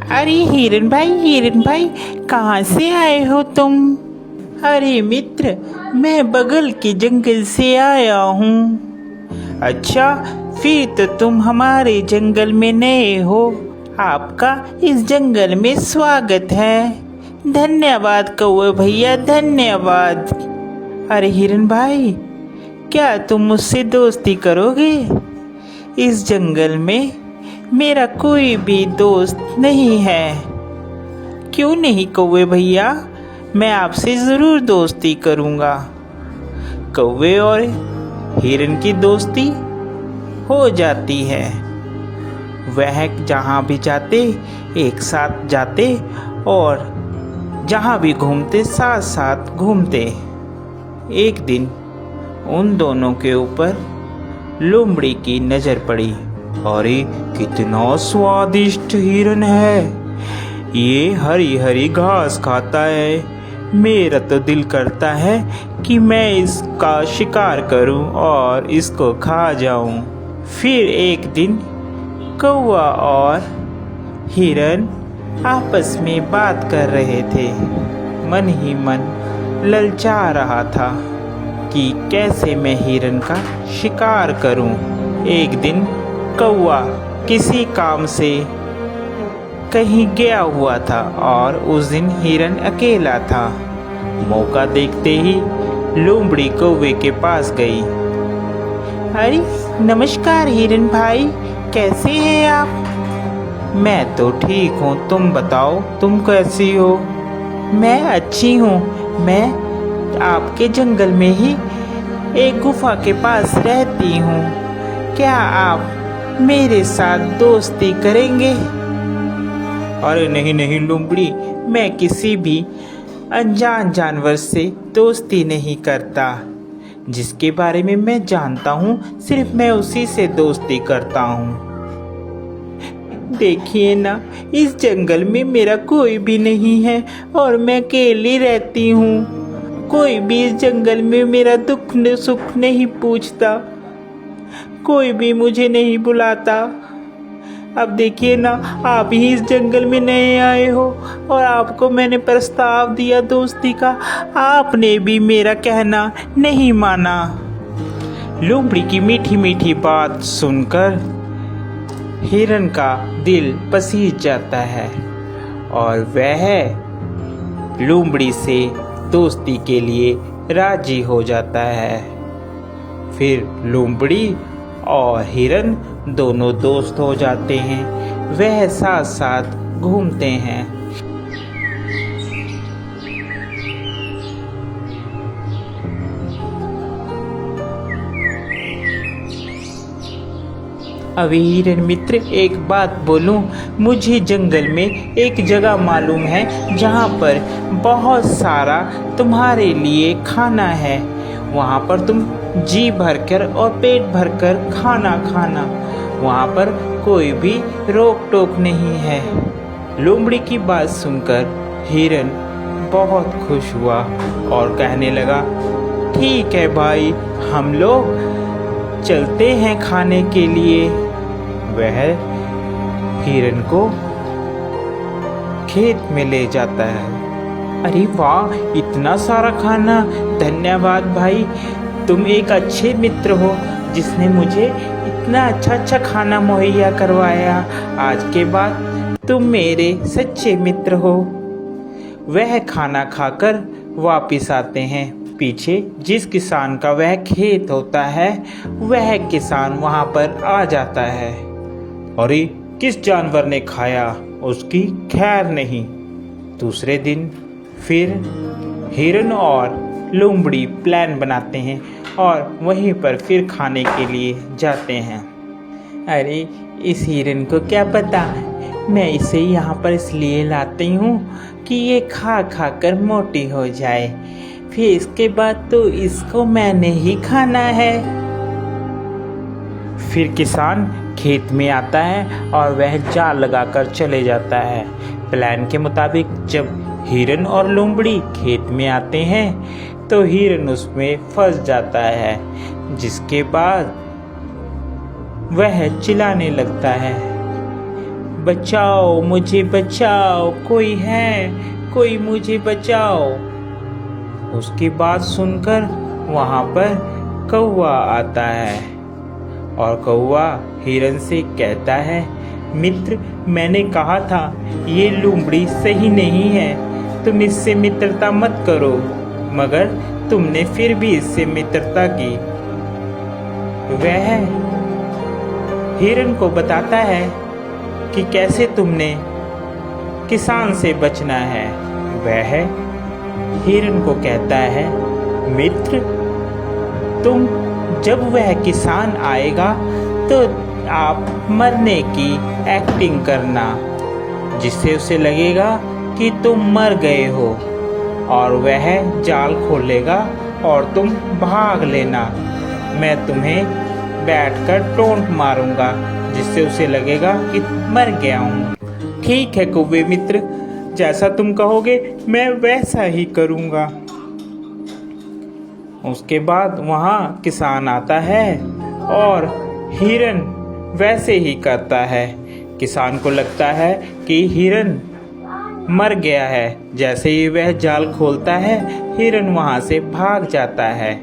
अरे हिरन भाई कहाँ से आए हो तुम? अरे मित्र, मैं बगल के जंगल से आया हूँ। अच्छा, फिर तो तुम हमारे जंगल में नए हो। आपका इस जंगल में स्वागत है। धन्यवाद कौवे भैया, धन्यवाद। अरे हिरन भाई, क्या तुम मुझसे दोस्ती करोगे? इस जंगल में मेरा कोई भी दोस्त नहीं है। क्यों नहीं कौवे भैया, मैं आपसे ज़रूर दोस्ती करूँगा। कौवे और हिरन की दोस्ती हो जाती है। वह जहाँ भी जाते एक साथ जाते और जहाँ भी घूमते साथ साथ घूमते। एक दिन उन दोनों के ऊपर लोमड़ी की नज़र पड़ी। अरे कितना स्वादिष्ट हिरन है, ये हरी हरी घास खाता है। मेरा तो दिल करता है कि मैं इसका शिकार करूं और इसको खा जाऊं। फिर एक दिन कौवा और हिरन आपस में बात कर रहे थे। मन ही मन ललचा रहा था कि कैसे मैं हिरन का शिकार करूं। एक दिन कौवा किसी काम से कहीं गया हुआ था और उस दिन हिरन अकेला था। मौका देखते ही लोमड़ी कौवे के पास गई। अरे नमस्कार हिरन भाई, कैसे हैं आप? मैं तो ठीक हूँ, तुम बताओ तुम कैसी हो? मैं अच्छी हूँ। मैं आपके जंगल में ही एक गुफा के पास रहती हूँ। क्या आप मेरे साथ दोस्ती करेंगे? अरे नहीं नहीं लोमड़ी, मैं किसी भी अनजान जानवर से दोस्ती नहीं करता। जिसके बारे में मैं जानता हूँ सिर्फ मैं उसी से दोस्ती करता हूँ। देखिए ना, इस जंगल में मेरा कोई भी नहीं है और मैं अकेली रहती हूँ। कोई भी इस जंगल में मेरा दुख सुख नहीं पूछता, कोई भी मुझे नहीं बुलाता। अब देखिए ना, आप ही इस जंगल में नए आए हो और आपको मैंने प्रस्ताव दिया दोस्ती का, आपने भी मेरा कहना नहीं माना। लोमड़ी की मीठी मीठी बात सुनकर हिरन का दिल पसीज जाता है और वह लोमड़ी से दोस्ती के लिए राजी हो जाता है। फिर लोमड़ी और हिरन दोनों दोस्त हो जाते हैं। वह साथ साथ घूमते हैं। अभी हिरन मित्र, एक बात बोलूं, मुझे जंगल में एक जगह मालूम है जहाँ पर बहुत सारा तुम्हारे लिए खाना है। वहाँ पर तुम जी भरकर और पेट भरकर खाना खाना, वहाँ पर कोई भी रोक टोक नहीं है। लोमड़ी की बात सुनकर हिरन बहुत खुश हुआ और कहने लगा, ठीक है भाई, हम लोग चलते हैं खाने के लिए। वह हिरन को खेत में ले जाता है। अरे वाह, इतना सारा खाना! धन्यवाद भाई, तुम एक अच्छे मित्र हो जिसने मुझे इतना अच्छा खाना मुहैया करवाया। आज के बाद तुम मेरे सच्चे मित्र हो। वह खाना खाकर वापिस आते हैं। पीछे जिस किसान का वह खेत होता है, वह किसान वहाँ पर आ जाता है। अरे किस जानवर ने खाया, उसकी खैर नहीं। दूसरे दिन फिर हिरन और लोमड़ी प्लान बनाते हैं और वहीं पर फिर खाने के लिए जाते हैं। अरे इस हिरन को क्या पता, मैं इसे यहाँ पर इसलिए लाती हूँ कि ये खा खा कर मोटी हो जाए, फिर इसके बाद तो इसको मैंने ही खाना है। फिर किसान खेत में आता है और वह जाल लगाकर चले जाता है। प्लान के मुताबिक जब हिरन और लोमड़ी खेत में आते हैं तो हिरन उसमें फंस जाता है, जिसके बाद वह चिल्लाने लगता है, बचाओ, मुझे बचाओ, कोई है, कोई मुझे बचाओ। उसकी बात सुनकर वहाँ पर कौवा आता है और कौवा हिरन से कहता है, मित्र, मैंने कहा था ये लोमड़ी सही नहीं है, तुम इससे मित्रता मत करो, मगर तुमने फिर भी इससे मित्रता की। वह हिरन को बताता है कि कैसे तुमने किसान से बचना है। वह हिरन को कहता है, मित्र, तुम जब वह किसान आएगा तो आप मरने की एक्टिंग करना, जिससे उसे लगेगा कि तुम मर गए हो, और वह जाल खोलेगा और तुम भाग लेना। मैं तुम्हें बैठकर टोंट मारूंगा, जिससे उसे लगेगा कि मर गया हूँ। ठीक है कौवे मित्र, जैसा तुम कहोगे मैं वैसा ही करूँगा। उसके बाद वहाँ किसान आता है और हिरन वैसे ही करता है। किसान को लगता है कि हिरन मर गया है। जैसे ही वह जाल खोलता है, हिरन वहाँ से भाग जाता है।